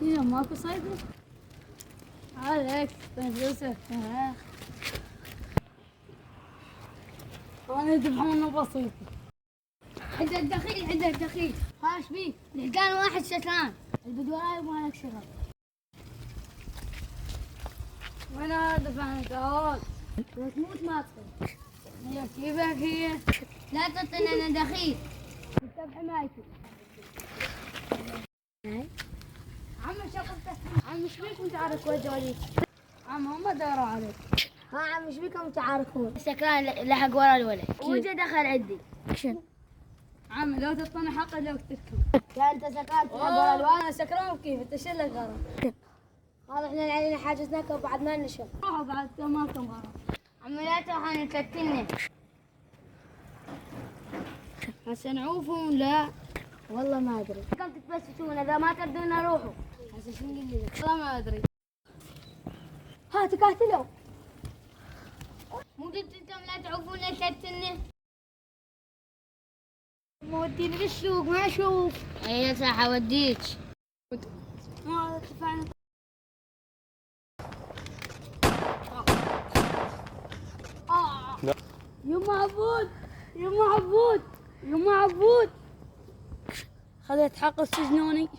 هنا ماكو صيدلة عليك بنجلسك. انا دفعنا بسيط. عندك دخيل عندك دخيل. هاش بيك لقان واحد شتان البدوراي وما لك شغل. وانا دفعنا هون لو تموت ما تصير. هي كيفك هي؟ لا تعطيني انا دخيل. انت بحمايتي. عم شغلته. عم ايش بيكم تعاركوا وجوليك؟ عم هم داروا عليك. ها عم ايش بيكم تعاركون؟ سكران لحق ورا الولد. وجا دخل عندي. شنو؟ عم لو تعطيني حق لو تركب. لا انت سكران تلحق ورا الولد. انا سكران كيف انت شو لك غرض؟ هذا احنا علينا حاجزناك وبعد ما نشوف. روحوا بعد مالكم غرض. عمي لا تروحون تكتلني. هسه نعوفهم لا والله ما ادري. كم تتبسسون اذا ما تردون روحوا. هسه شو نقول لك؟ والله ما ادري. ها تقاتلوا. مو قلت انتم لا تعوفون تكتلني. موديني للسوق ما اشوف. اي صح اوديك. ما دفعنا. يما عبود يما عبود يما عبود خذيت حق السجنوني.